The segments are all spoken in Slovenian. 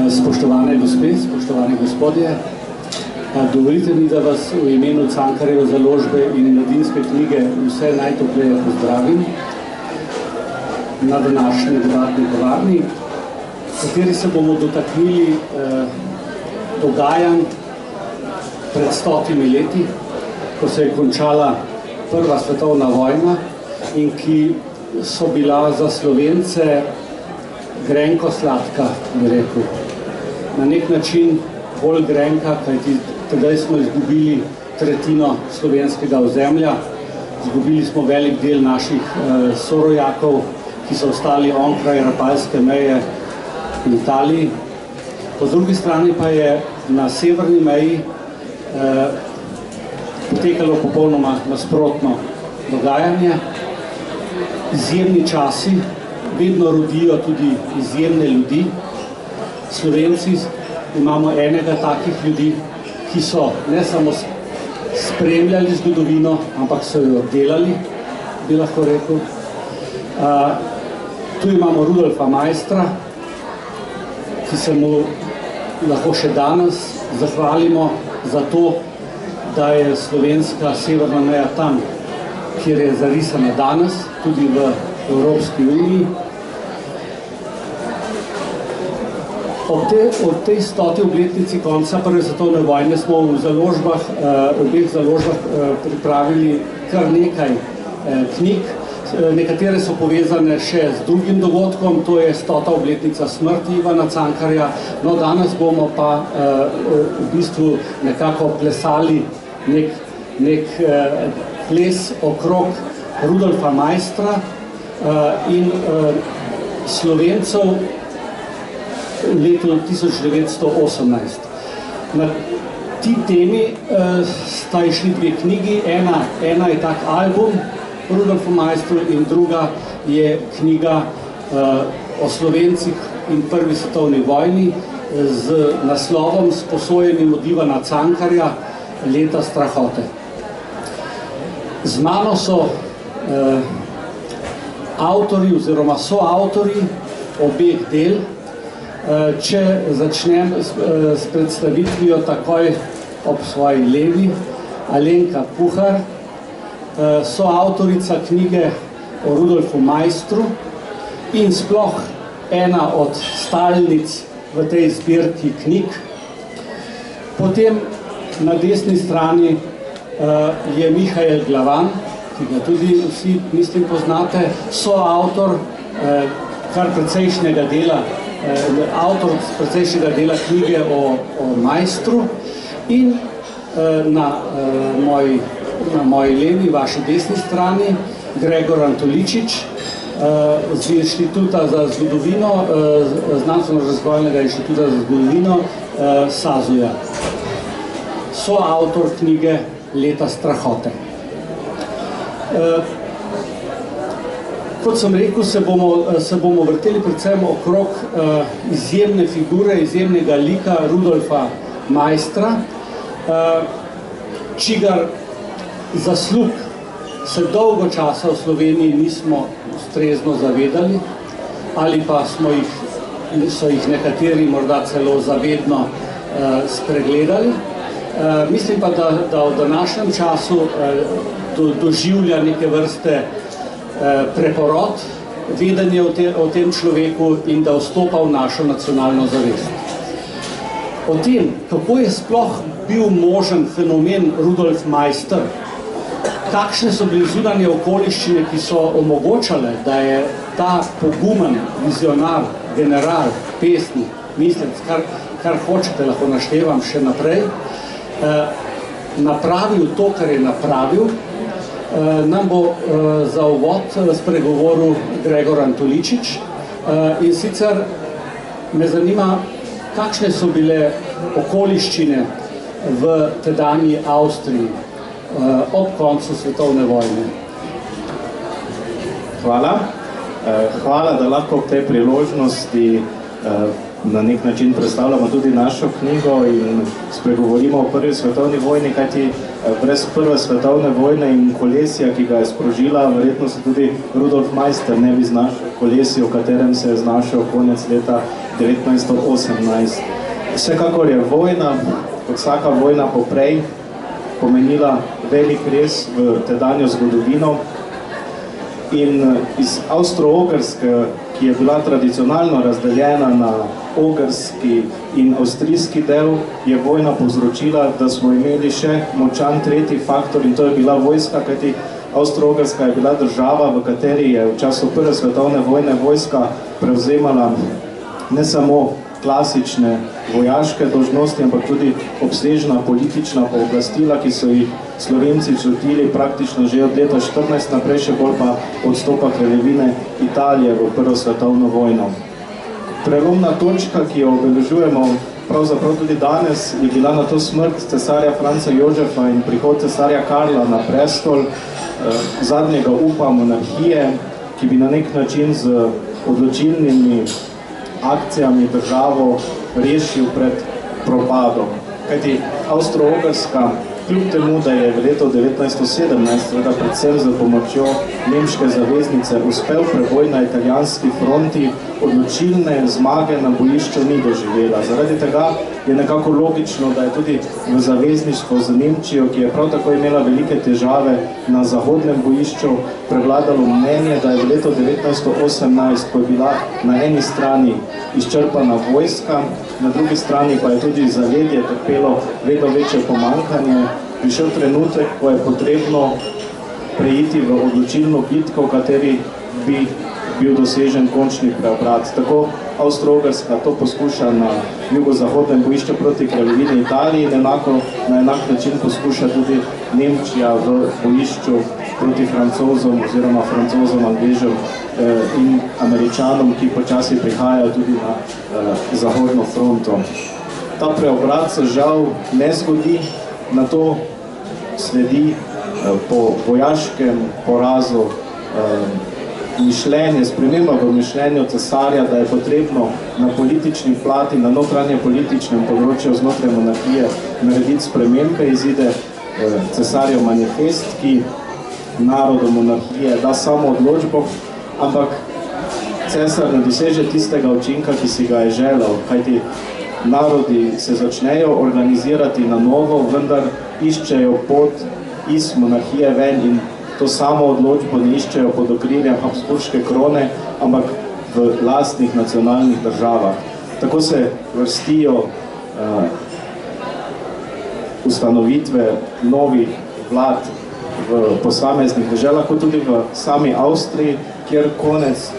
Spoštovane gospe, spoštovani gospodje, dovolite mi, da vas v imenu Cankarjeve založbe in Mladinske knjige vse najtopleje pozdravim na današnji debatni kavarni, v kateri se bomo dotaknili dogajanj pred 100 leti, ko se je končala Prva svetovna vojna in ki so bila za Slovence grenko sladka, bi rekel. Na nek način bolj grenka, kajti tedaj smo izgubili tretjino slovenskega ozemlja, izgubili smo velik del naših sorojakov, ki so ostali onkraj rapalske meje v Italiji. Po drugi strani pa je na severni meji potekalo popolnoma nasprotno dogajanje. Izjemni časi vedno rodijo tudi izjemne ljudi. Slovenci imamo enega takih ljudi, ki so ne samo spremljali zgodovino, ampak so jo delali, bi lahko rekel. Tu imamo Rudolfa Maistra, ki se mu lahko še danes zahvalimo za to, da je slovenska severna meja tam, kjer je zarisana danes, tudi v Evropski uniji. Ob tej 100. obletnici konca Prve svetovne vojne smo v obeh založbah pripravili kar nekaj knjig. Nekatere so povezane še z drugim dogodkom, to je 100. obletnica smrti Ivana Cankarja. No, danes bomo pa v bistvu nekako plesali nek ples okrog Rudolfa Maistra in Slovencev v letu 1918. Na ti temi sta išli dve knjigi, ena je tak album Rudolfu Maistru in druga je knjiga o Slovencih in Prvi svetovni vojni z naslovom Sposojenim od Ivana Cankarja Leta strahote. Z mano so avtori oziroma soavtori obeh del. Če začnem s predstavitvijo takoj ob svoji levi, Alenka Puhar, soavtorica knjige o Rudolfu Maistru in sploh ena od stalnic v tej zbirki knjig. Potem na desni strani je Mihael Glavan, ki ga tudi vsi, mislim, poznate, soavtor kar precejšnjega dela, avtor precejšnjega dela knjige o Maistru in na moji levi, vaši desni strani, Gregor Antoličič z Inštituta za zgodovino, Znanstveno-razvojnega inštituta za zgodovino SAZU-ja. Soavtor knjige Leta strahote. Kot sem rekel, se bomo vrteli predvsem okrog izjemne figure, izjemnega lika Rudolfa Maistra, čigar zaslug se dolgo časa v Sloveniji nismo ustrezno zavedali, ali pa so jih nekateri morda celo zavedno spregledali. Mislim pa, da v današnjem času doživlja neke vrste preporod, vedenje o tem človeku in da vstopa v našo nacionalno zavest. O tem, kako je sploh bil možen fenomen Rudolf Maister, kakšne so bili zunanje okoliščine, ki so omogočale, da je ta pogumen vizionar, general, pesnik, mislec, kar hočete, lahko naštevam še naprej, napravil to, kar je napravil, nam bo za uvod spregovoril Gregor Antoličič. In sicer me zanima, kakšne so bile okoliščine v tedanji Avstriji ob koncu svetovne vojne. Hvala. Hvala, da lahko ob tej priložnosti na nek način predstavljamo tudi našo knjigo in spregovorimo o Prvi svetovni vojni, kajti brez prve svetovne vojne in kolesja, ki ga je sprožila, verjetno se tudi Rudolf Meister ne bi znašel kolesje, v katerem se je znašel konec leta 1918. Vsekakor je vojna, kot vsaka vojna poprej, pomenila velik rez v tedanjo zgodovino in iz Avstro-Ogrske, ki je bila tradicionalno razdeljena na ogrski in avstrijski del, je vojna povzročila, da smo imeli še močan tretji faktor in to je bila vojska, kajti Avstro-Ogrska je bila država, v kateri je v času Prve svetovne vojne vojska prevzemala ne samo klasične vojaške dolžnosti, ampak tudi obsežna politična pooblastila, ki so jih Slovenci čutili praktično že od leta 14 naprej, še bolj pa odstopa kraljevine Italije v Prvo svetovno vojno. Prelomna točka, ki jo obeležujemo pravzaprav tudi danes, je bila na to smrt cesarja Franca Jožefa in prihod cesarja Karla na prestol, zadnjega upa monarhije, ki bi na nek način z odločilnimi akcijami državo rešil pred propadom. Kajti Avstro-Ogrska, kljub temu, da je v letu 1917, predvsem za pomočjo nemške zaveznice, uspel preboj na italijanski fronti, odločilne zmage na bojišču ni doživela. Zaradi tega je nekako logično, da je tudi v zavezništvu z Nemčijo, ki je prav tako imela velike težave na zahodnem bojišču, prevladalo mnenje, da je v letu 1918, ko je bila na eni strani izčrpana vojska, na drugi strani pa je tudi zaledje trpelo vedno večje pomanjkanje, prišel trenutek, ko je potrebno preiti v odločilno bitko, v kateri bi bil dosežen končni preobrat. Tako Avstro-Ogrska to poskuša na jugozahodnem bojišču proti kraljevini Italiji in na enak način poskuša tudi Nemčija v bojišču proti Francozom oziroma Francozom, Angležem in Američanom, ki počasi prihajajo tudi na zahodno fronto. Ta preobrat se žal ne zgodi, na to sledi po vojaškem porazu mišljenje, sprememba v mišljenju cesarja, da je potrebno na politični plati, na notranje političnem področju znotraj monarhije narediti spremembe, izide cesarjev manifest, ki narodu monarhije da samo odločbo, ampak cesar ne doseže tistega učinka, ki si ga je želel, kajti narodi se začnejo organizirati na novo, vendar iščejo pot iz monarhije ven in to samo odločbo ne iščejo pod okriljem Habsburške krone, ampak v lastnih nacionalnih državah. Tako se vrstijo ustanovitve novih vlad v posameznih državah, kot tudi v sami Avstriji, kjer konec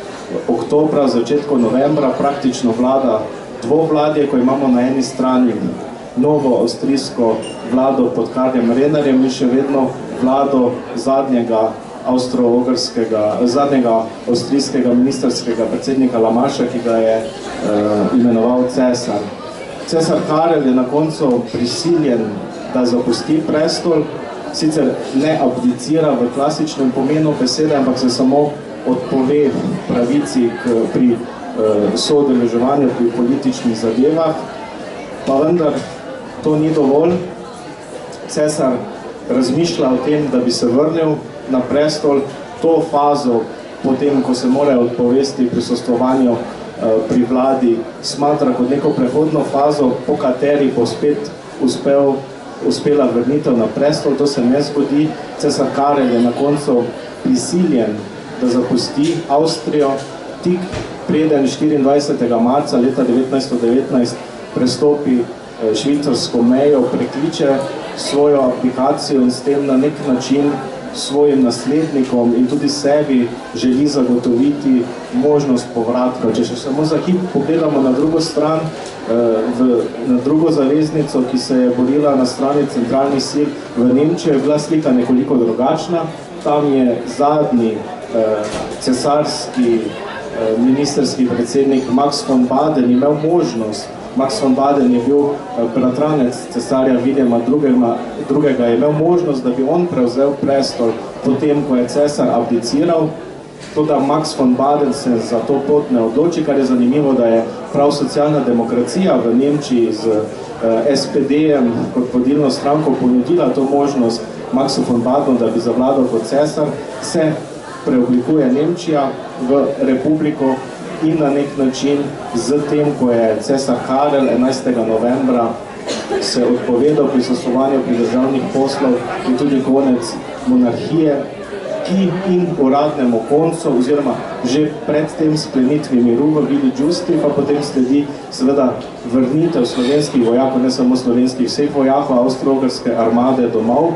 oktobra, začetku novembra praktično vlada dvovladje, ko imamo na eni strani novo avstrijsko vlado pod Karlom Renarjem in še vedno vlado zadnjega avstrijskega ministerskega predsednika Lamaša, ki ga je imenoval cesar. Cesar Karel je na koncu prisiljen, da zapusti prestol, sicer ne abdicira v klasičnem pomenu besede, ampak se samo odpove pravici pri soodeleževanju pri političnih zadevah, pa vendar to ni dovolj. Cesar razmišlja o tem, da bi se vrnil na prestol. To fazo, potem, ko se mora odpovesti prisostvovanju pri vladi, smatra kot neko prehodno fazo, po kateri bo spet uspela vrnitev na prestol. To se ne zgodi. Cesar Karel je na koncu prisiljen, da zapusti Avstrijo, tik preden 24. marca leta 1919 prestopi švicarsko mejo, prekliče svojo aplikacijo in s tem na nek način svojim naslednikom in tudi sebi želi zagotoviti možnost povratka. Če še samo za hip pogledamo na drugo stran, na drugo zaveznico, ki se je borila na strani centralnih sil v Nemčiji, je bila slika nekoliko drugačna. Tam je zadnji cesarski ministerski predsednik Max von Baden imel možnost. Max von Baden je bil bratranec cesarja Viljama II. Je imel možnost, da bi on prevzel prestol potem, ko je cesar abdiciral. Toda Max von Baden se za to pot ne odloči, kar je zanimivo, da je prav socialna demokracija v Nemčiji z SPD-jem kot vodilno stranko ponudila to možnost Maxu von Badenu, da bi zavladal kot cesar, se preoblikuje Nemčija v republiko in na nek način z tem, ko je cesar Karel 11. novembra se odpovedal pri soslovanju pri državnih poslov in tudi konec monarhije, ki in uradnemu koncu, oziroma že pred tem sklenitvi miru v Vili Giusti, pa potem sledi seveda vrnitev slovenskih vojakov, ne samo slovenskih, vseh vojakov Avstro-Ogrske armade domov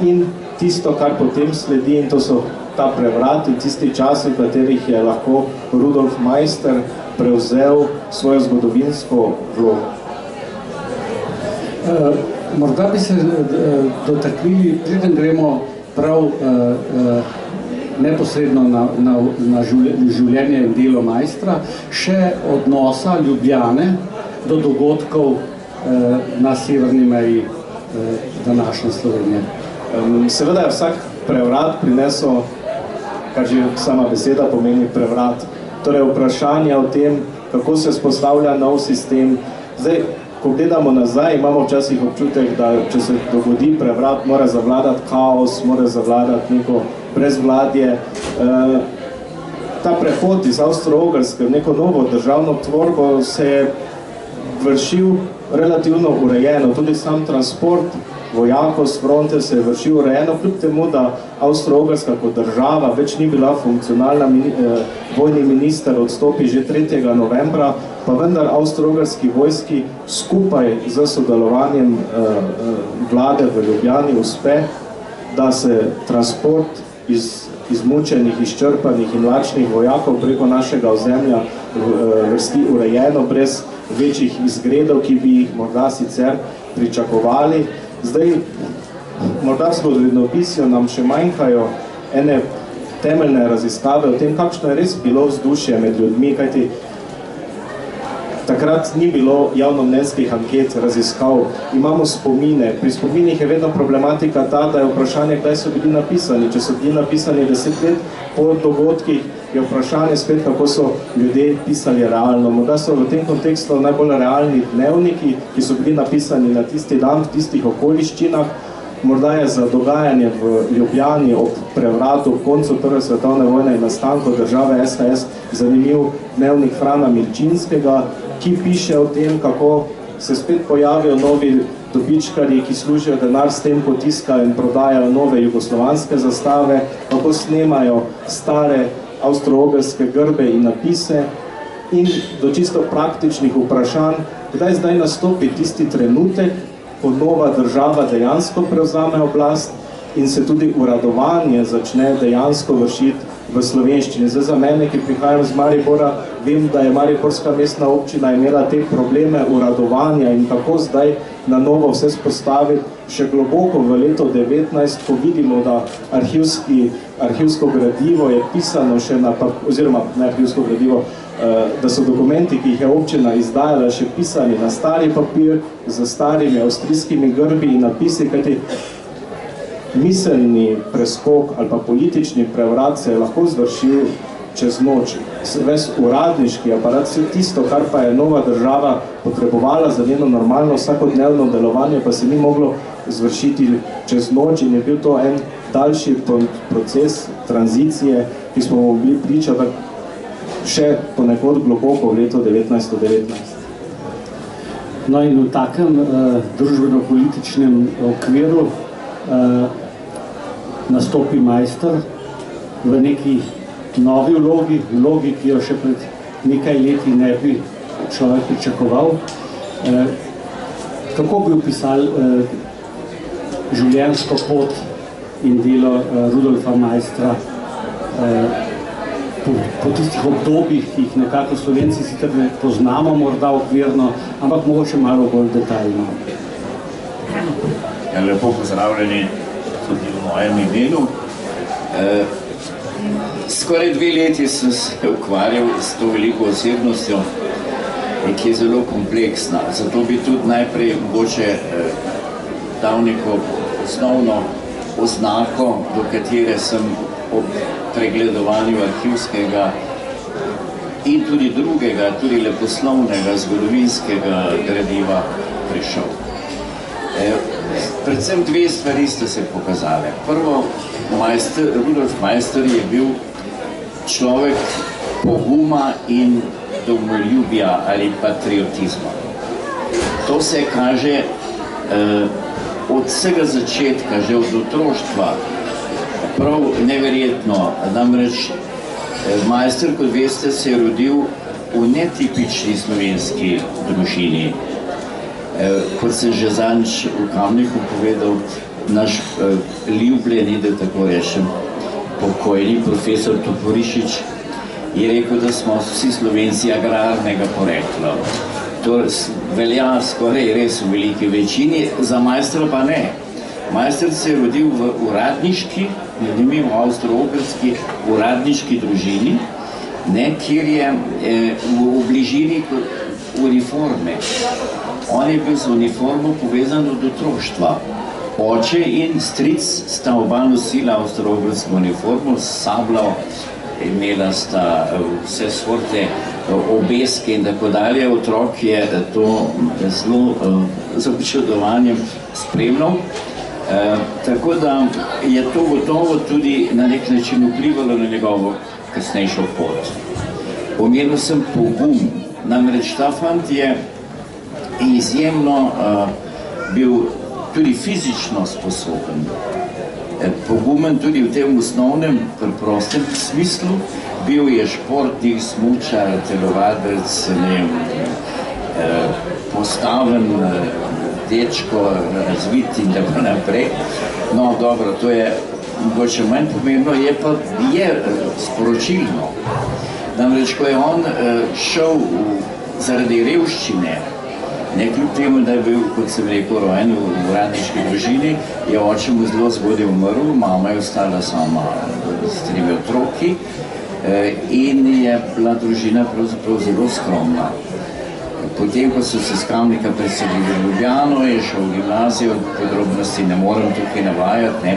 in tisto, kar potem sledi, in to so ta prevrat in tisti časi, v katerih je lahko Rudolf Meister prevzel svojo zgodovinsko vlogo. Morda bi se dotaknili, preden gremo prav neposredno na življenje in delo Maistra, še odnosa Ljubljane do dogodkov na severni meji današnje Slovenije. Seveda je vsak prevrat prinesel, kar že sama beseda pomeni prevrat, torej vprašanje o tem, kako se vzpostavlja nov sistem. Zdaj, ko gledamo nazaj, imamo včasih občutek, da če se dogodi prevrat, mora zavladati kaos, mora zavladati neko brezvladje. Ta prehod iz Avstro-Ogrske v neko novo državno tvorbo se je vršil relativno urejeno. Tudi sam transport vojakov s fronte se je vršil urejeno, kljub temu, da Avstro-Ogrska kot država več ni bila funkcionalna, vojni minister odstopi že 3. novembra, pa vendar Avstro-Ogrski vojski skupaj z sodelovanjem vlade v Ljubljani uspe, da se transport izmučenih, izčrpanih in lačnih vojakov preko našega ozemlja vrsti urejeno, brez večjih izgredov, ki bi jih morda sicer pričakovali. Zdaj, morda v zgodovinopisju nam še manjkajo ene temeljne raziskave o tem, kakšno je res bilo vzdušje med ljudmi, kajti takrat ni bilo javnomnenjskih anket, raziskav, imamo spomine. Pri spominih je vedno problematika ta, da je vprašanje, kdaj so bili napisani. Če so bili napisani 10 let po dogodkih, je vprašanje spet, kako so ljudje pisali realno. Morda so v tem kontekstu najbolj realni dnevniki, ki so bili napisani na tisti dan, v tistih okoliščinah. Morda je za dogajanje v Ljubljani ob prevratu, ob koncu Prve svetovne vojne in nastanku države SHS zanimiv dnevnik Frana Milčinskega, ki piše o tem, kako se spet pojavijo novi dobičkarji, ki služijo denar s tem, ko tiskajo in prodajajo nove jugoslovanske zastave, kako snemajo stare avstro-ogrske grbe in napise, in do čisto praktičnih vprašanj, kdaj zdaj nastopi tisti trenutek, ko nova država dejansko prevzame oblast in se tudi uradovanje začne dejansko vršiti v slovenščini. Zdaj za mene, ki prihajam z Maribora, vem, da je mariborska mestna občina imela te probleme uradovanja in kako zdaj na novo vse spostaviti še globoko v leto 19, ko vidimo, da arhivsko gradivo je pisano še na, oziroma ne arhivsko gradivo, da so dokumenti, ki jih je občina izdajala, še pisani na stari papir, z starimi avstrijskimi grbi in napisi, kajti miselni preskok ali pa politični prevrat se je lahko zvršil čez noč. Ves uradniški aparat, vse tisto, kar pa je nova država potrebovala za njeno normalno vsakodnevno delovanje, pa se ni moglo zvršiti čez noč in je bil to en daljši proces tranzicije, ki smo mu bili priča še ponekod globoko v letu 1919. No in v takem družbeno-političnem okviru nastopi Meister v neki novi vlogi, ki jo še pred nekaj leti ne bi človek pričakoval. Kako bi opisal življenjsko pot in delo Rudolfa Meistra po tistih obdobjih, ki jih nekako Slovenci sicer ne poznamo morda okvirno, ampak mogoče malo bolj detaljno. Ja, lepo pozdravljeni tudi v mojem imenu. Skoraj 2 leti sem se ukvarjal s to veliko osebnostjo, ki je zelo kompleksna. Zato bi tudi najprej mogoče dal neko osnovno oznako, do katere sem ob pregledovanju arhivskega in tudi drugega, tudi leposlovnega, zgodovinskega gradiva prišel. Predvsem dve stvari sta se pokazale. Prvo, Rudolf Maister je bil človek poguma in domoljubja ali patriotizma. To se kaže od vsega začetka, že od otroštva, prav neverjetno. Namreč Maister, kot veste, se je rodil v netipični slovenski družini. Kot sem že zadnjič v Kamniku povedal, naš ljubljeni, da tako rečem, pokojni profesor Toporišič je rekel, da smo vsi Slovenci agrarnega porekla. To velja skoraj res v veliki večini, za Maistra pa ne. Maister se je rodil v uradniški, v avstro-ogrski uradniški družini, kjer je v bližini uniforme. On je bil z uniformo povezan od otroštva. Oče in stric sta oba nosila avstro-ogrsko uniformo, s sablo, imela sta vse sorte obeske in tako dalje. Otrok je to zelo z občudovanjem spremljal. Tako da je to gotovo tudi na nek način vplivalo na njegovo kasnejšo pot. Omenil sem pogum. Namreč ta fant je izjemno bil tudi fizično sposoben. Pogumen tudi v tem osnovnem, preprostem smislu. Bil je športnik, smučar, telovadec, postaven dečko, razvit in tako naprej. No, dobro, to je mogoče manj pomembno, je sporočilno. Namreč, ko je on šel zaradi revščine, kljub temu, da je bil, kot sem rekel, rojen v uradniški družini, je oče mu zelo zgodaj umrl, mama je ostala sama s 3 otroki in je bila družina pravzaprav zelo skromna. Potem, ko so se s Kamnika preselili v Ljubljano, je šel v gimnazijo, podrobnosti ne morem tukaj navajati.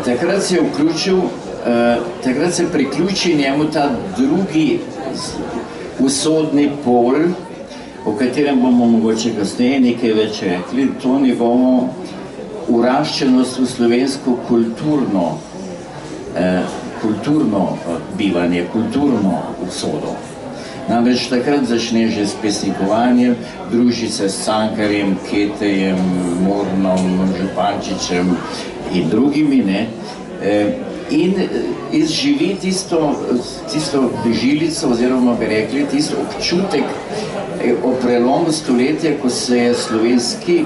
Takrat se je vključil, takrat se priključi njemu ta drugi usodni pol, o katerem bomo mogoče kasneje nekaj več rekli, to njegovo uraščenost v slovensko kulturno bivanje, kulturno usodo. Namreč takrat začne že s pesnikovanjem, druži se s Cankarjem, Ketejem, Mornom, Župančičem in drugimi, in izživi tisto žilico, oziroma bi rekli, tisto občutek o prelomu stoletja, ko se je slovenski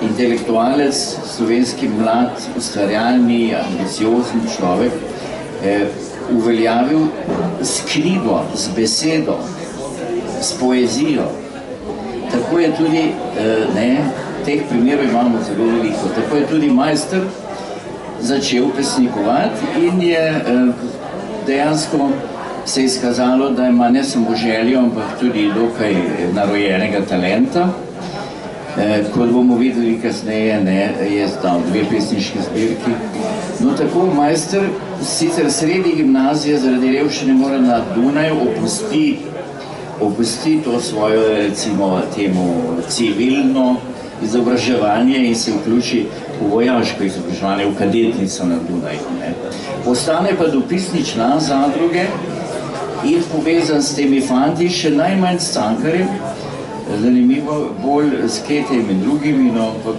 intelektualec, slovenski mlad, ustvarjalni, ambiciozni človek uveljavil s knjigo, z besedo, s poezijo. Tako je tudi, teh primerov imamo zelo veliko, tako je tudi Maister začel pesnikovati in je dejansko se izkazalo, da ima ne samo željo, ampak tudi dokaj narojenega talenta. Kot bomo videli kasneje, je zdal 2 pesniški zbirki. No, tako Maister sicer sredi gimnazije zaradi revščine mora na Dunaju opusti to svojo, recimo, temu civilno izobraževanje in se vključi v vojaško izobraževanje, v kadetnico na Dunaju. Postane pa dopisni član zadruge in povezan s temi fanti, še najmanj s Cankarjem, zanimivo bolj s Ketejem in drugimi, no, ampak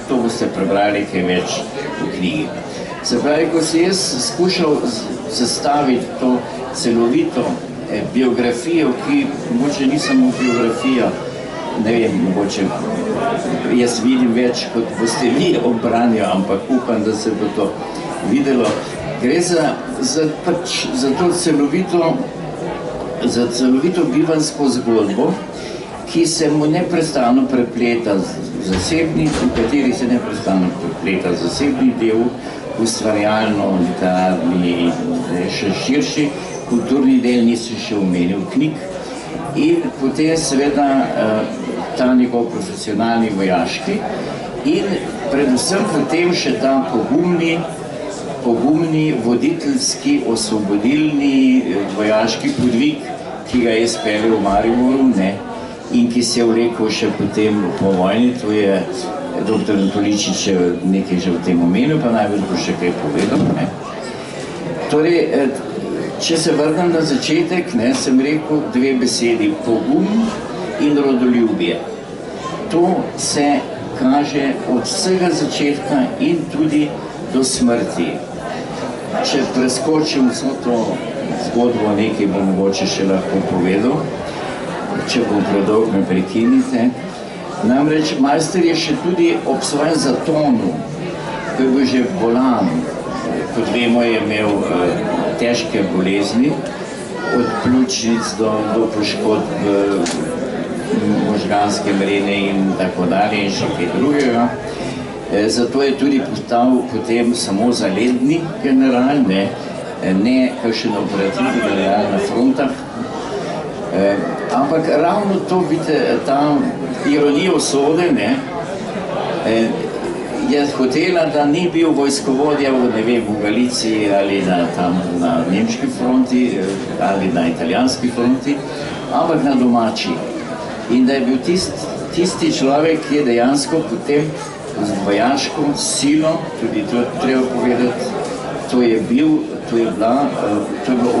to boste prebrali kaj več v knjigi. Se pravi, ko si jaz skušal sestaviti to celovito biografijo, ki mogoče ni samo biografija, ne vem, mogoče jaz vidim več, kot boste vi ob branju, ampak upam, da se bo to videlo. Gre za to celovito bivanjsko zgodbo, ki se mu neprestano prepleta zasebni, v kateri se neprestano prepleta zasebni del, ustvarjalno, literarni, še širši, kulturni del, nisem še omenil knjig, in potem seveda ta njegov profesionalni vojaški in predvsem potem še ta pogumni pogumni, voditeljski, osvobodilni vojaški podvig, ki ga je speljal v Mariboru, ne, in ki se je vlekel še potem po vojni, to je dr. Antoličič nekaj že v tem omenil, pa najbolj bo še kaj povedal. Ne. Torej, če se vrnem na začetek, ne, sem rekel dve besedi, pogum in rodoljubje. To se kaže od vsega začetka in tudi do smrti. Če preskočim vso to zgodbo, nekaj bom mogoče še lahko povedal, če bom predolg, me prekinite. Namreč Maister je še tudi ob svojem zatonu, ko je bil že bolan, kot vemo, je imel težke bolezni, od pljučnic do poškodb možganske mrene in tako dalje in še kaj drugega. Zato je tudi postal potem samo zaledni general, ne kakšen operativni general na frontah. Ampak ravno to, vidite, ta ironija usode, je hotela, da ni bil vojskovodja v Galiciji ali tam na nemški fronti ali na italijanski fronti, ampak na domači. In da je bil tisti človek, ki je dejansko potem z vojaško silo, tudi to treba povedati, to je bilo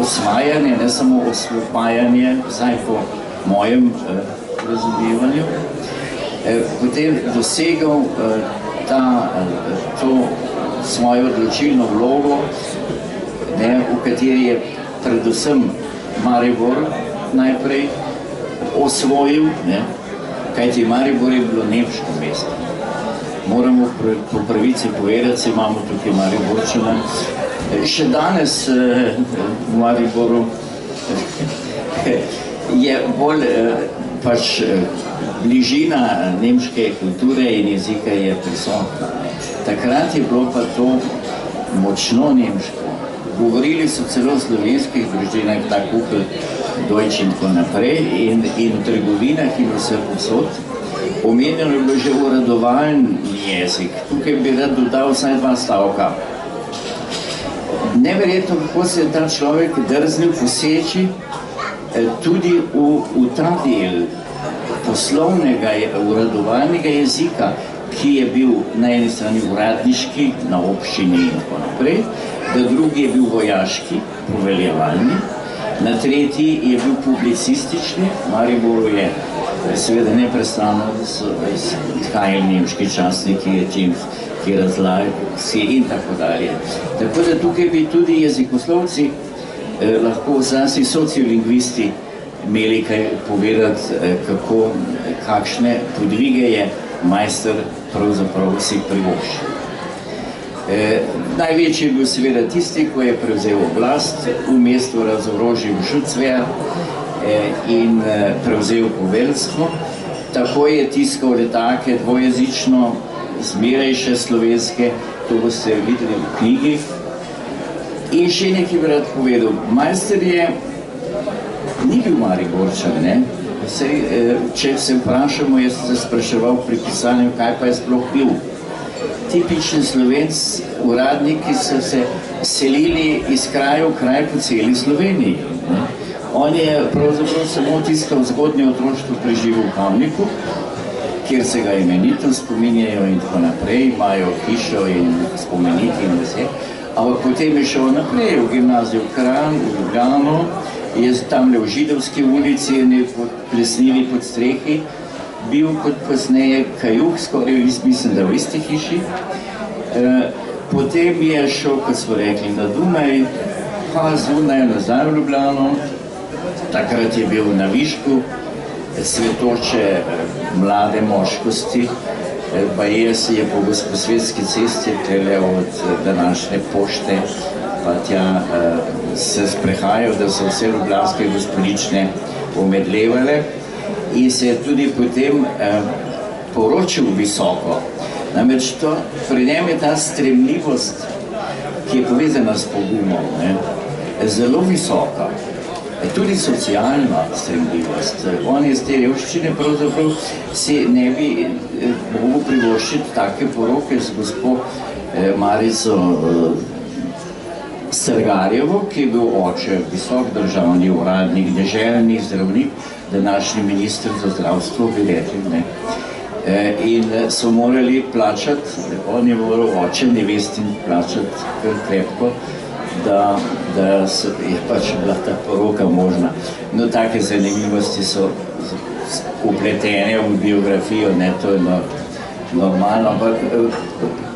osvajanje, ne samo osvobajanje, vsaj po mojem razumevanju, potem dosegal to svojo odločilno vlogo, v kateri je predvsem Maribor najprej osvojil, kajti Maribor je bilo nemško mesto. Moramo po pravici povedati, se imamo tukaj Mariborčana. Še danes v Mariboru je bolj pač bližina nemške kulture in jezika je prisotna. Takrat je bilo pa to močno nemško. Govorili so celo v slovenskih družinah, tako kot Deutsch in tako naprej, in v trgovinah in vse posod. Omenjeno je bilo že uradovalni jezik. Tukaj bi rad dodal vsaj 2 stavka. Neverjetno, kako se je ta človek drznil poseči tudi v ta del poslovnega uradovalnega jezika, ki je bil na eni strani uradniški, na občini in tako naprej, da drugi je bil vojaški, poveljevalni, na tretji je bil publicistični, Mariboru je seveda neprestano izhajali nemški časniki, ki razlagsi in tako dalje. Tako da tukaj bi tudi jezikoslovci lahko zasi sociolingvisti imeli kaj povedati, kakšne podvige je Maister pravzaprav si privoščil. Največji je bil seveda tisti, ko je prevzel oblast v mestu, razorožil Šucveja in prevzel poveljstvo. Tako je tiskal letake dvojezično, zmerajše slovenske, to boste videli v knjigi. In še nekaj bi rad povedal. Maister ni bil Mariborčan, če se vprašamo, jaz sem se spraševal pri pisanju, kaj pa je sploh bil. Tipični Slovenc, uradniki so se selili iz kraja v kraj po celi Sloveniji. On je pravzaprav samo tiskal zgodnje otroštvo preživel v Kamniku, kjer se ga imenitev spominjajo in tako naprej, imajo hišo in spomeniki in vse. Ampak potem je šel naprej v gimnazijo v Kranj, v Ljubljano, je tamle v Židovski ulici, plesnivi pod strehi, bil kot kasneje kajuh, skoraj mislim, da v isti hiši. Potem je šel, kot smo rekli, na Dunaj, pa zunaj nazaj v Ljubljano. Takrat je bil na višku svetoče mlade moškosti, baje se je po Gosposvetski cesti tele od današnje pošte, pa tja se sprehajal, da so vse ljubljanske gospodične omedlevale in se je tudi potem poročil visoko. Namreč pri njem je ta stremljivost, ki je povezana s pogumom, zelo visoka. Tudi socialna stremljivost. On iz te revščine pravzaprav si ne bi mogel privoščiti take poroke z gospo Marico Strgarjevo, ki je bil oče, visok državni uradnik, deželni zdravnik, današnji minister za zdravstvo, bi rekli, ne. In so morali plačati, on je moral oče nevestin plačati kar krepko, da je pač bila ta poroka možna. No, take zanimivosti so upletene v biografijo, ne, to je normalno, ampak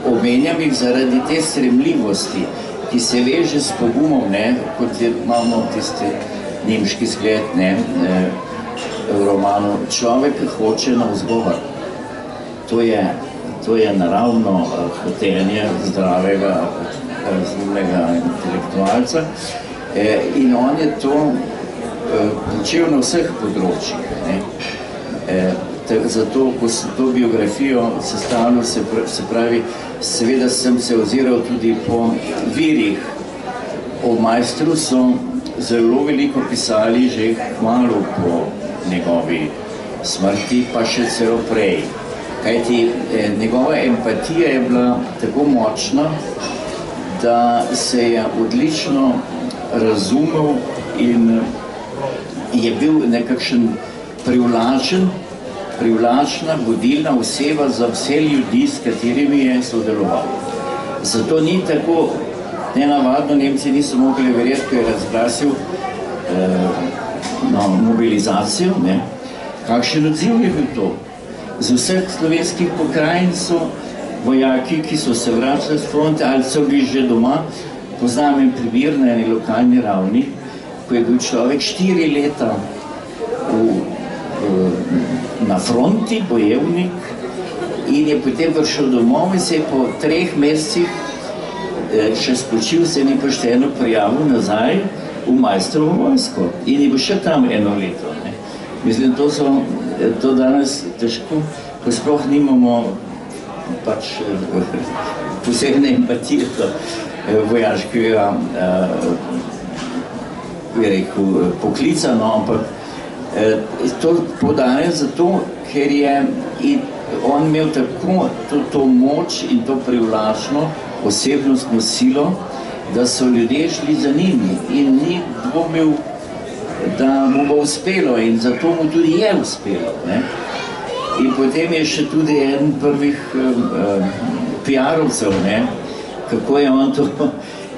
omenjam jih zaradi te stremljivosti, ki se veže s pogumom, ne, kot imamo tisti nemški zgled, ne, v romanu. Človek hoče navzgor. To je naravno hotenje zdravega, razumnega intelektualca in on je to počel na vseh področjih, ne. Zato, ko sem to biografijo sestavljal, se pravi, seveda sem se oziral tudi po virih. O Maistru so zelo veliko pisali že kmalu po njegovi smrti, pa še celo prej. Kajti njegova empatija je bila tako močna, da se je odlično razumel in je bil nekakšen privlačna, vodilna oseba za vse ljudi, s katerimi je sodeloval. Zato ni tako nenavadno, Nemci niso mogli verjeti, ko je razglasil mobilizacijo, ne. Kakšen odziv je bil to? Z vseh slovenskih pokrajin so vojaki, ki so se vračali z fronte ali so bili že doma. Poznam en primer na eni lokalni ravni, ko je bil človek 4 leta na fronti, bojevnik, in je potem prišel domov in se je po 3 mesecih še spočil, se ni pošteno prijavil nazaj v Maistrovo vojsko in je bil še tam 1 leto. Ne. Mislim, to danes težko, ko sploh nimamo pač posebne empatije do vojaškega poklica, no, ampak to podajem zato, ker je on imel tako to moč in to privlačno osebnostno silo, da so ljudje šli za njimi in ni dvomil, da mu bo uspelo in zato mu tudi je uspelo, ne. In potem je še tudi eden prvih PR-ovcev, ne, kako je on to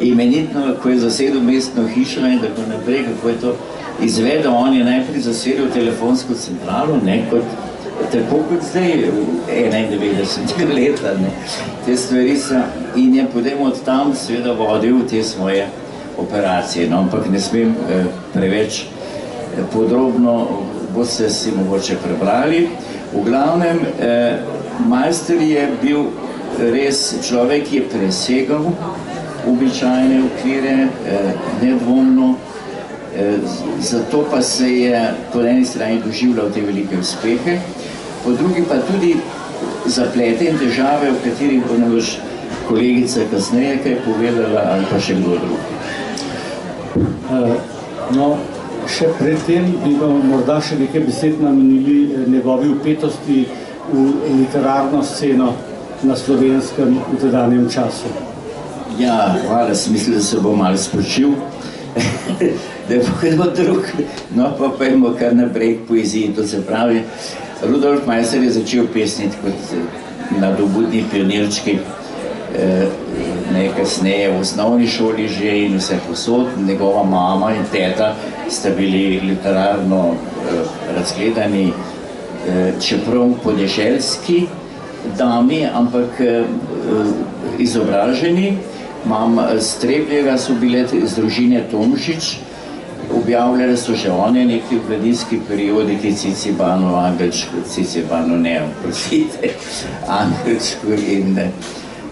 imenitno, ko je zasedel mestno hišo in tako naprej, kako je to izvedel. On je najprej zasedel telefonsko centralo, ne, tako kot zdaj, 91 leta, ne, te stvari so, in je potem od tam seveda vodil te svoje operacije, no, ampak ne smem preveč podrobno, boste si mogoče prebrali. V glavnem, Maister je bil res človek, ki je presegal običajne okvire, nedvomno, zato pa se je po eni strani doživljal te velike uspehe, po drugi pa tudi zaplete in težave, o katerih bo naš kolegica kasneje kaj povedala ali pa še kdo drug. No, še predtem bi morda še nekaj besed namenili njegovi vpetosti v literarno sceno na Slovenskem v tedanjem času. Ja, hvala, sem mislil, da se bo malo spočil, da je kdo drug, no pa pojmo kar naprej k poeziji. To se pravi, Rudolf Maister je začel pesniti kot nadobudni pionirčki, kasneje v osnovni šoli že in vse posod. Njegova mama in teta sta bili literarno razgledani, čeprav podeželski dami, ampak izobraženi. Strebljega so bile iz družine Tomšič, objavljale so že one nekaj v mladinski periodiki, Cicibano, Angelčko, Cicibano, ne, prosite, Angelčko in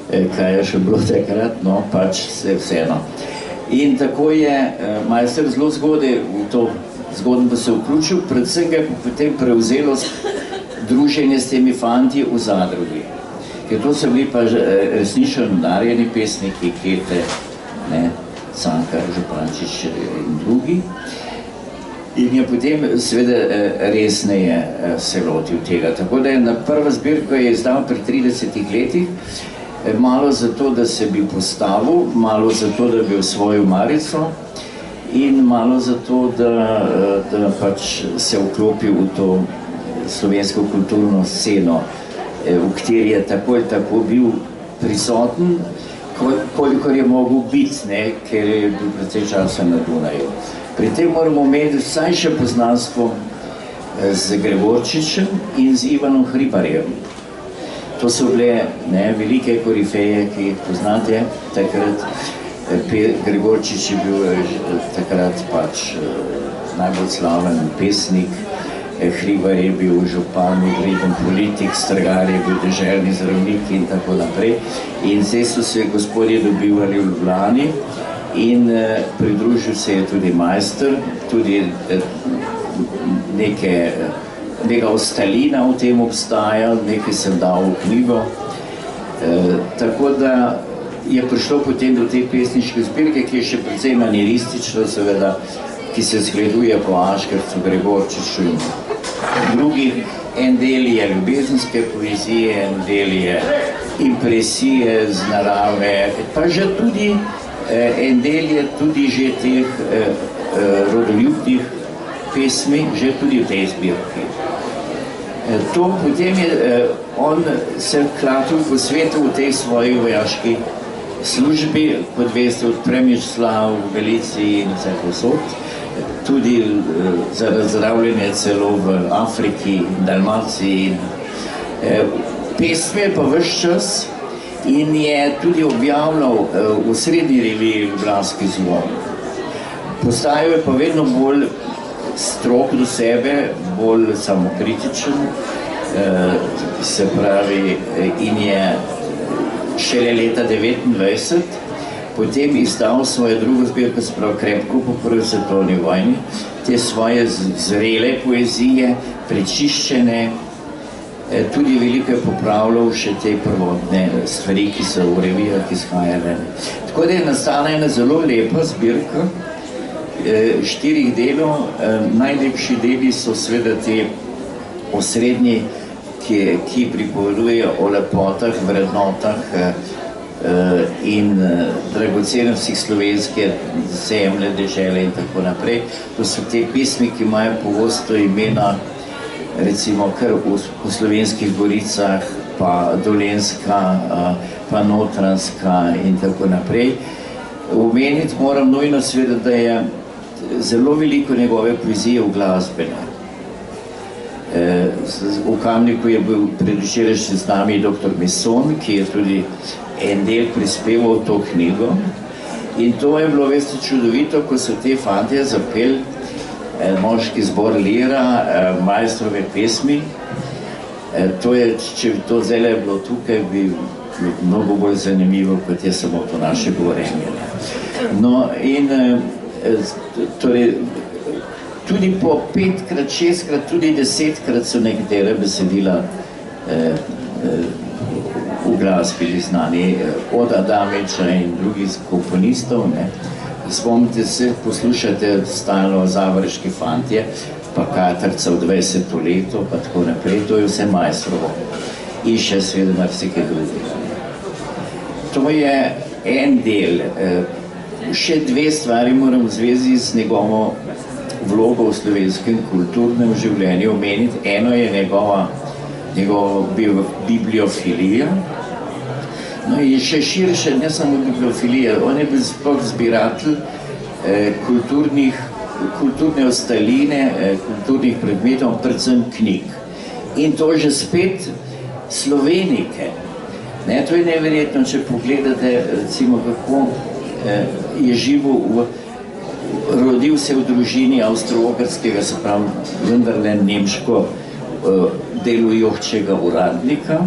kaj je še bilo takrat, no, pač vseeno. In tako je Maister zelo zgodaj v to zgodbo se vključil, predvsem ga je potem prevzelo druženje s temi fanti v zadrugi. Ker to so bili pa resnično nadarjeni pesniki, Kete, Cankar, Župančič in drugi. In je potem seveda resneje se lotil tega. Tako da je na prva zbirka je izdal pri 30 letih, malo zato, da se bi postavil, malo zato, da bi osvojil marico in malo zato, da pač se vklopil v to slovensko kulturno sceno, v kateri je tako ali tako bil prisoten, kolikor je mogel biti, ker je bil precej časa na Dunaju. Pri tem moramo imeti vsaj še poznanstvo z Gregorčičem in z Ivanom Hribarjem. To so bile velike korifeje, ki jih poznate takrat. Gregorčič je bil takrat pač najbolj slaven pesnik, Hribar je bil župan, ugleden politik, Strgar je bil deželni zdravnik in tako naprej. In zdaj so se gospodje dobivali v Ljubljani in pridružil se je tudi Majster, tudi nekega ostalina v tem obstaja, nekaj sem dal v knjigo. Tako da je prišlo potem do te pesniške zbirke, ki je še precej manieristična, seveda, ki se zgleduje po Aškercu, Gregorčiču in drugih. En del je ljubezenske poezije, en del je impresije z narave, pa že tudi en del je tudi že teh rodoljubnih pesmi, že tudi v tej zbirki. To potem je, on se klatil po svetu v tej svoji vojaški službi, kot veste, od Premišslav v Galiciji in vse posod, tudi za razdravljanje celo v Afriki, Dalmaciji. Pesme pa ves čas in je tudi objavljal v srednji reviji Ljubljanski zvon. Postajal je pa vedno bolj strog do sebe, bolj samokritičen, se pravi, in je šele leta 1929 potem izdal svojo drugo zbirko, se pravi Krepko po prvi svetovni vojni, te svoje zrele poezije, prečiščene, tudi veliko je popravljal še te prvotne stvari, ki so v revijah izhajale. Tako da je nastala ena zelo lepa zbirka 4 delov. Najlepši deli so seveda te osrednji, ki pripovedujejo o lepotah, vrednotah in dragocenostih slovenske zemlje, dežele in tako naprej. To so te pesmi, ki imajo pogosto imena, recimo kar v Slovenskih goricah, pa Dolenjska, pa Notranjska in tako naprej. Omeniti moram nujno seveda, da je zelo veliko njegove poezije uglasbene. V Kamniku je bil predvčerajšnji z nami dr. Meson, ki je tudi en del prispeval v to knjigo. In to je bilo, veste, čudovito, ko so te fantje zapeli moški zbor Lira, Majstrove pesmi. To je, če bi to zdaj bilo tukaj, bi mnogo bolj zanimivo, kot je samo to naše govorenje. No in torej tudi po 5-krat, 6-krat, tudi 10-krat so nekatera besedila v glasbi znani, od Adamiča in drugih komponistov. Spomnite se, poslušate stalno Završki fantje, pa Katrca v 20. leto, pa tako naprej, to je vse Majstrovo. In še seveda marsikaj drugega. To je en del. Še 2 stvari moram v zvezi z njegovo vlogo v slovenskem kulturnem življenju omeniti. Eno je njegova bibliofilija. No in še širše, ne samo bibliofilija, on je bil sploh zbiratelj kulturne ostaline, kulturnih predmetov, predvsem knjig. In to že spet slovenike. To je neverjetno, če pogledate, recimo, kako je živel, rodil se v družini avstro-ogrskega, se pravi, vendarle nemško delujočega uradnika,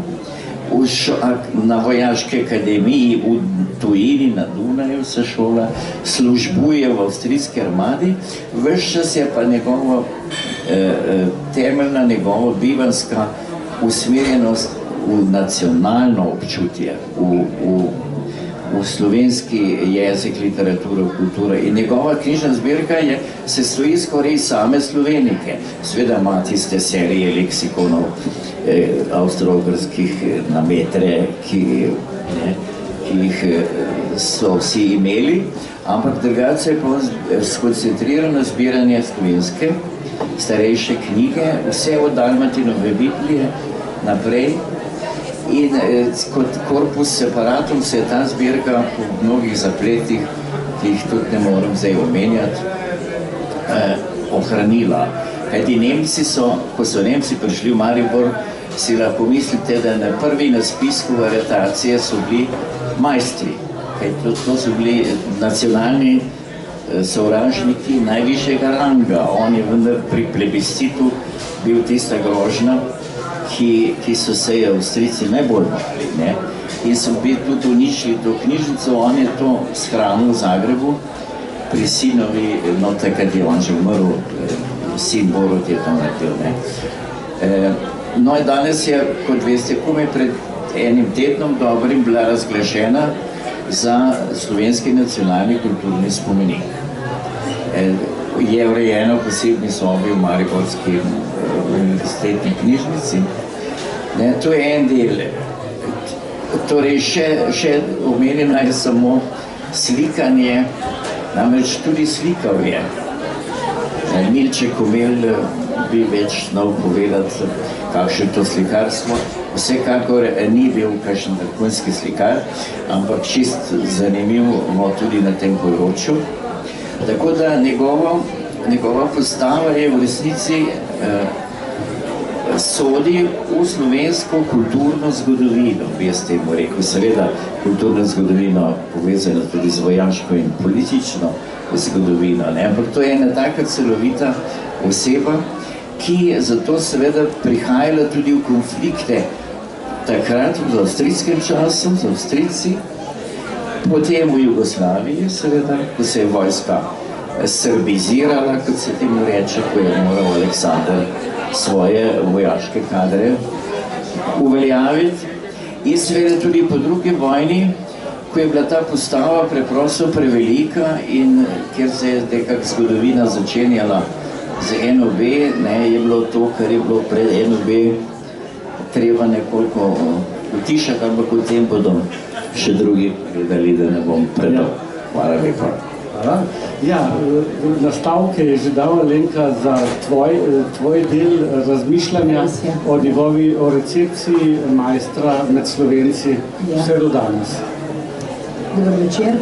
na vojaški akademiji v tujini, na Dunaju se šola, službuje v avstrijski armadi, ves čas je pa temeljna njegova bivanska usmerjenost v nacionalno občutje, v slovenski jezik, literaturo, kulturo. In njegova knjižna zbirka se stoji skoraj same slovenike. Sveda ima tiste serije leksikonov avstro-ogrskih na metre, ki ne, ki jih so vsi imeli, ampak drugače je pa skoncentrirano zbiranje slovenske, starejše knjige, vse od Dalmatinove Biblije naprej. In kot korpus separatum se je ta zbirka po mnogih zapletih, ki jih tudi ne moram zdaj omenjati, ohranila. Kajti Nemci so, ko so Nemci prišli v Maribor, si lahko mislite, da na prvi na spisku aretacije so bili majstri. Kajti to so bili nacionalni sovražniki najvišjega ranga. On je vendar pri plebiscitu bil tista grožnja, ki so se je Avstrijci najbolj bali, ne? In so bili tudi uničili to knjižnico, on je to shranil v Zagrebu pri sinovi, no takrat je on že umrl, sin Borut je to naredil, ne? No in danes je, kot veste, komaj pred enim tednom dobrim bila razglašena za slovenski nacionalni kulturni spomenik. Je urejeno v posebni sobi v Mariborski univerzitetni knjižnici. To je en del. Torej, še omenjeno je samo slikanje, namreč tudi slikal je. Milče Komel bi več znal povedati, kakšno je to slikarstvo. Vsekakor ni bil kakšen vrhunski slikar, ampak čist zanimivo tudi na tem področju. Tako da njegova postava je v resnici sodi v slovensko kulturno zgodovino, bi jaz temu rekel. Seveda kulturno zgodovino povezano tudi z vojaško in politično zgodovino, ne? Ampak to je ena taka celovita oseba, ki je zato seveda prihajala tudi v konflikte takrat v avstrijskem času z Avstrijci, potem v Jugoslaviji, seveda, ko se je vojska srbizirala, kot se temu reče, ko je moral Aleksandar svoje vojaške kadre uveljaviti. In seveda tudi po drugi vojni, ko je bila ta postava preprosto prevelika in kjer se je nekako zgodovina začenjala z NOB, je bilo to, kar je bilo pred NOB, treba nekoliko utišati, ampak o tem bodo še drugi povedali, da ne bom predal. Hvala lepa. Ja, nastavke je že dala Lenka za tvoj del razmišljanja o recepciji majstra med Slovenci vse do danes. Dobar večer.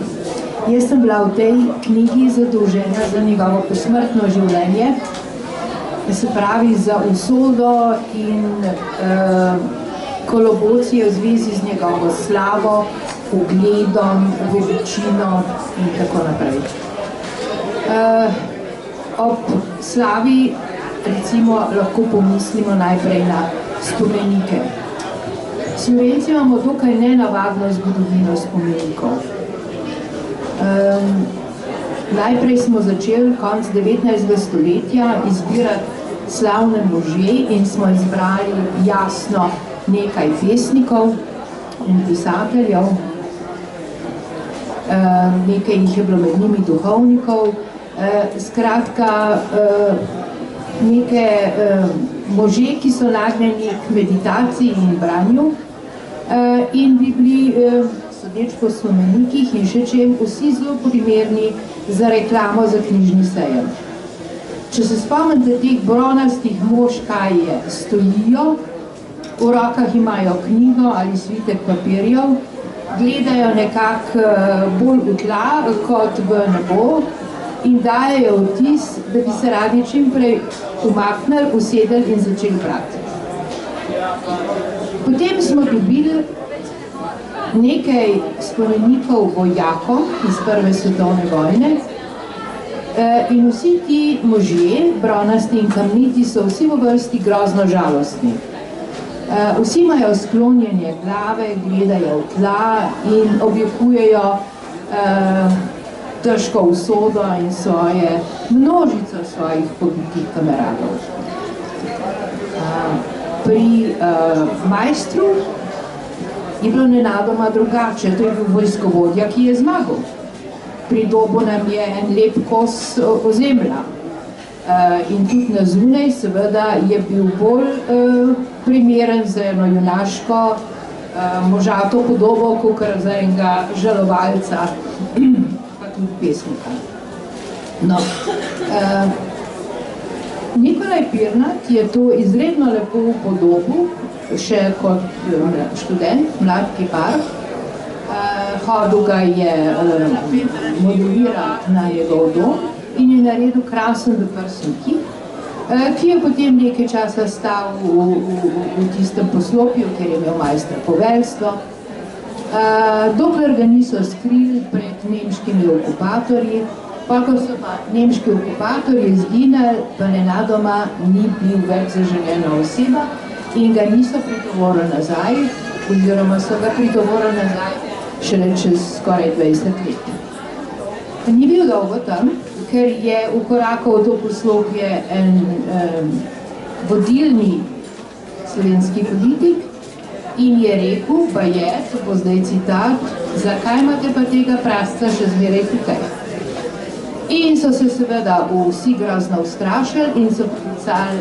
Jaz sem bila v tej knjigi zadolžena za njegovo posmrtno življenje, se pravi za usodo in kolobocijo v zvezi z njegovo slavo, ugledom, veličino in tako naprej. Ob slavi recimo lahko pomislimo najprej na spomenike. Slovenci imamo dokaj nenavadno zgodovino spomenikov. Najprej smo začeli konec 19. stoletja izbirati slavne može in smo izbrali jasno nekaj pesnikov in pisateljev. Nekaj jih je bilo med njimi duhovnikov. Skratka, neke može, ki so nagnjeni k meditaciji in branju in bi bili, sodeč po spomenikih in še čem, vsi zelo primerni za reklamo za knjižni sejem. Če se spomnite teh bronastih mož, kaj je, stojijo, v rokah imajo knjigo ali svitek papirjev, gledajo nekako bolj v tla kot v nebo in dajejo vtis, da bi se radi čimprej umaknili, usedeli in začeli brati. Potem smo dobili nekaj spomenikov vojakom iz Prve svetovne vojne in vsi ti možje, bronasti in kamniti, so vsi v vrsti grozno žalostni. Vsi imajo sklonjenje glave, gledajo v tla in objekujejo težko usodo in množico svojih pobitih kameradov. Pri majstru je bilo nenadoma drugače, to je bil vojskovodja, ki je zmagal. Pri Dobu nam je en lep kos ozemlja. In tudi na zunaj seveda je bil bolj primeren za eno junaško možato podobo, kakor za enega žalovalca, pa tudi pesnika. No, Nikolaj Pirnat je to izredno lepo upodobil, še kot študent, mlad kipar. Hodil ga je modelirati na njegov dom in je naredil krasen doprsen kip, ki je potem nekaj časa stal v tistem poslopju, kjer je imel majstor poveljstvo. Dokler ga niso skrili pred nemškimi okupatorji, pa ko so pa nemški okupatorji izginili, pa nenadoma ni bil več zaželena oseba in ga niso pritovorili nazaj, oziroma so ga pritovorili nazaj šele čez skoraj 20 let. Ni bil dolgo tam, ker je vkorakal v to poslopje en vodilni slovenski politik in je rekel, pa je, to bo zdaj citat, zakaj imate pa tega prasca še zmeraj tukaj? In so se seveda vsi grozno ustrašili in so poklicali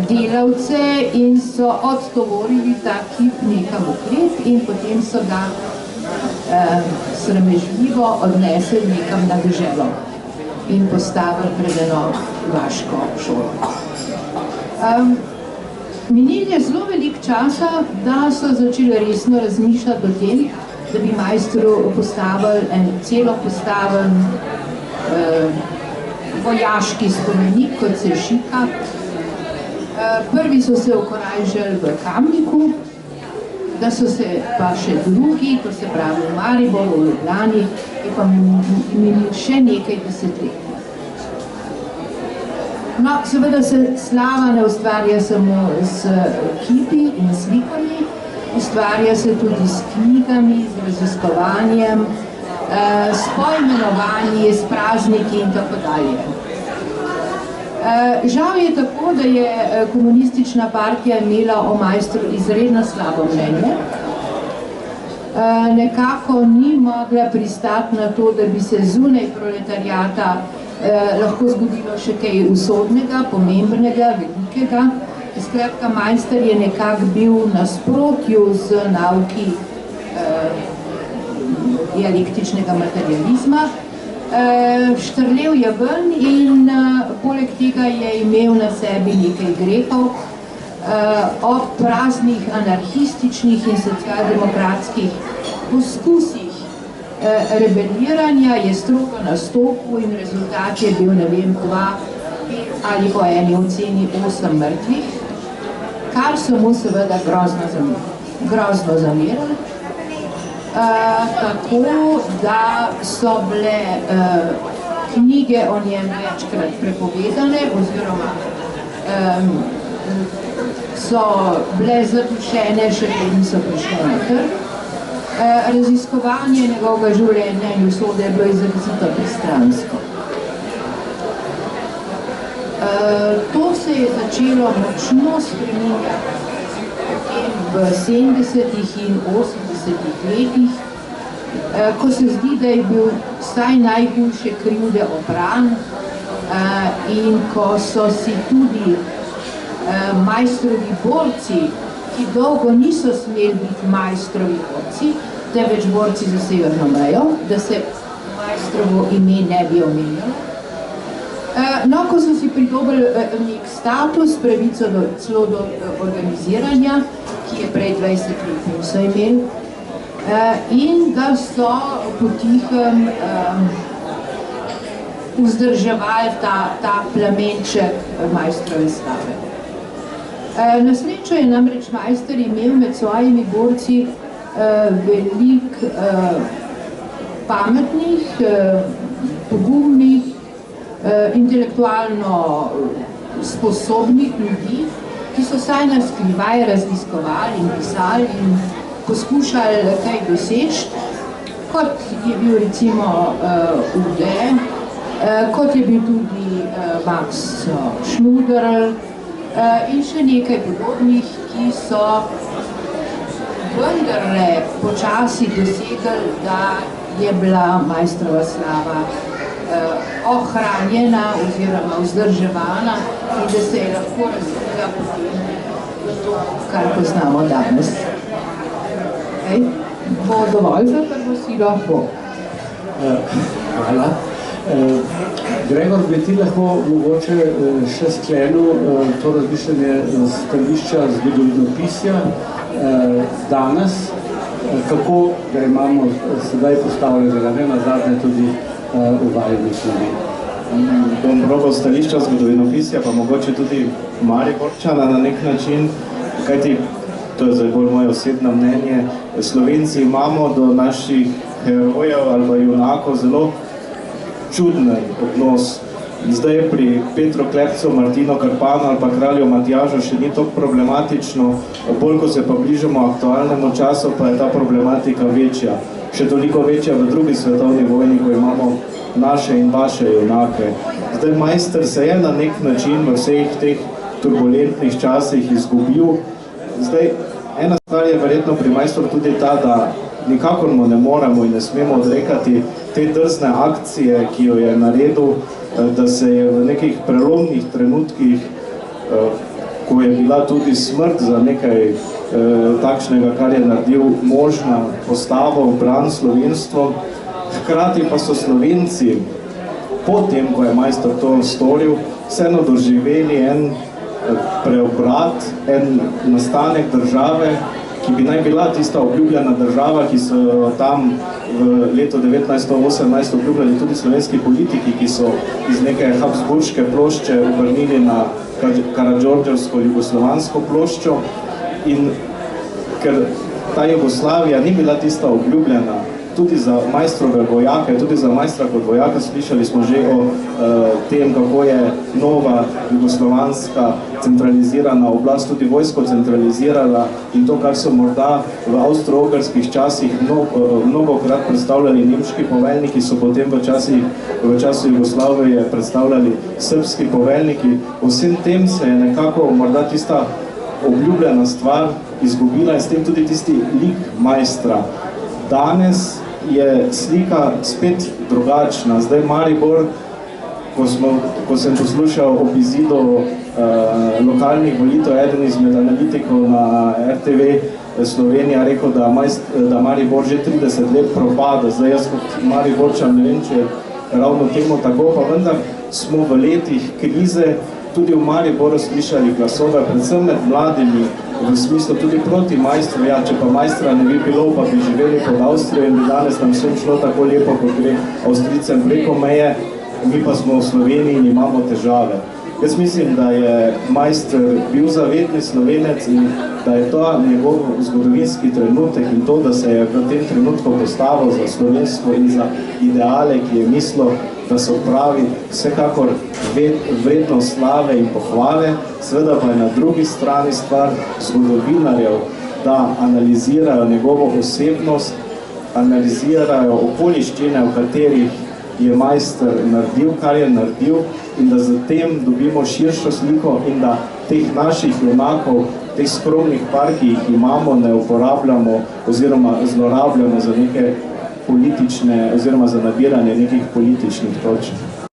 delavce in so odtovorili ta kip nekam v klet in potem so ga sramežljivo odnesli nekam na deželo in postavili pred eno vaško šolo. Minil je zelo veliko časa, da so začeli resno razmišljati o tem, da bi majstru postavili en celo postaven vojaški spomenik, kot se šika. Prvi so se okorajžili v Kamniku, da so se pa še drugi, to se pravi v Mariboru, v Ljubljani, je pa imeli še nekaj desetletij. No, seveda se slava ne ustvarja samo s kipi in slikami, ustvarja se tudi s knjigami, z raziskovanjem, s poimenovanji, s prazniki in tako dalje. Žal je tako, da je komunistična partija imela o majstru izredno slabo mnenje. Nekako ni mogla pristati na to, da bi se zunaj proletarijata lahko zgodilo še kaj usodnega, pomembnega, velikega. Skratka, majster je nekako bil v nasprotju z nauki dialektičnega materializma. Štrlel je ven in poleg tega je imel na sebi nekaj grehov. Ob raznih anarhističnih in socialdemokratskih poskusih rebeliranja je strogo nastopil in rezultat je bil, ne vem, 2 ali po eni oceni 8 mrtvih, kar so mu seveda grozno zamerili. Tako da so bile knjige o njem večkrat prepovedane oziroma so bile zadušene, še preden so prišle na trg. Raziskovanje njegovega življenja in usode je bilo izrazito pristransko. To se je začelo močno spreminjati v 70-ih in 80-ih letih, ko se zdi, da je bil vsaj najhujše krivde opran in ko so si tudi majstrovi borci, ki dolgo niso smeli biti majstrovi borci, temveč borci za severno mejo, da se majstrovo ime ne bi omenjalo. No, ko so si pridobili nek status, pravico celo do organiziranja, ki je prej 20 let niso imeli, in da so potihem vzdrževali ta plamenček majstrove slave. Na srečo je namreč majster imel med svojimi borci veliko pametnih, pogumnih, intelektualno sposobnih ljudi, ki so saj na skrivaj raziskovali in pisali in poskušali kaj doseči, kot je bil recimo Ude, kot je bil tudi Max Schnuderl in še nekaj podobnih, ki so vendarle počasi dosegli, da je bila majstrova slava ohranjena oziroma vzdrževana in da se je lahko razvila potem v to, kar poznamo danes. Bo dovolj za prvosilo? Bo. Hvala. Gregor, bi ti lahko mogoče še sklenil to razmišljanje stališča zgodovinopisja danes, kako ga imamo sedaj postavljenega, ne nazadnje tudi v vajeni Sloveniji. Bom probal stališča zgodovinopisja, pa mogoče tudi Mariborčana na nek način, kajti to je zdaj bolj moje osebno mnenje. Slovenci imamo do naših herojev ali pa junakov zelo čuden odnos. Zdaj pri Petru Klepcu, Martinu Krpanu ali pa kralju Matjažu še ni toliko problematično, bolj ko se pa bližamo aktualnemu času, pa je ta problematika večja. Še toliko večja v drugi svetovni vojni, ko imamo naše in vaše junake. Zdaj Maister se je na nek način v vseh teh turbulentnih časih izgubil. Zdaj, ena stvar je verjetno pri Maistru tudi ta, da nikakor mu ne moremo in ne smemo odrekati te drzne akcije, ki jo je naredil, da se je v nekih prelomnih trenutkih, ko je bila tudi smrt za nekaj takšnega, kar je naredil, možna postava v bran slovenstvo. Hkrati pa so Slovenci, potem, ko je Maister to storil, vseeno doživeli en preobrat, en nastanek države, ki bi naj bila tista obljubljena država, ki so tam v letu 1918 obljubljali tudi slovenski politiki, ki so iz neke habsburške plošče obrnili na karadžordževsko jugoslovansko ploščo. In ker ta Jugoslavija ni bila tista obljubljena, tudi za Maistrove vojake, tudi za Maistra kot vojaka, slišali smo že o tem, kako je nova jugoslovanska centralizirana oblast tudi vojsko centralizirala in to, kar so morda v avstro-ogrskih časih mnogokrat predstavljali nemški poveljniki, so potem v času Jugoslavije predstavljali srbski poveljniki. Vsem tem se je nekako morda tista obljubljena stvar izgubila in s tem tudi tisti lik Maistra. Danes je slika spet drugačna. Zdaj Maribor, ko sem poslušal ob izidu lokalnih volitev, eden izmed analitikov na RTV Slovenija rekel, da Maribor že 30 let propada. Zdaj jaz kot Mariborčan ne vem, če je ravno temu tako, pa vendar smo v letih krize tudi v Mariboru slišali glasove, predvsem med mladimi, v smislu tudi proti Maistru. Ja, če pa Maistra ne bi bilo, pa bi živeli pod Avstrijo in bi danes nam vsem šlo tako lepo, kot gre Avstrijcem preko meje, mi pa smo v Sloveniji in imamo težave. Jaz mislim, da je Maister bil zavedni Slovenec in da je to njegov zgodovinski trenutek in to, da se je v tem trenutku postavil za slovenstvo in za ideale, ki je mislil, da so pravi, vsekakor vredno slave in pohvale, seveda pa je na drugi strani stvar zgodovinarjev, da analizirajo njegovo osebnost, analizirajo okoliščine, v katerih je Maister naredil, kar je naredil in da zatem dobimo širšo sliko in da teh naših junakov, teh skromnih par, ki jih imamo, ne uporabljamo oziroma zlorabljamo za neke politične oziroma za nabiranje nekih političnih točk.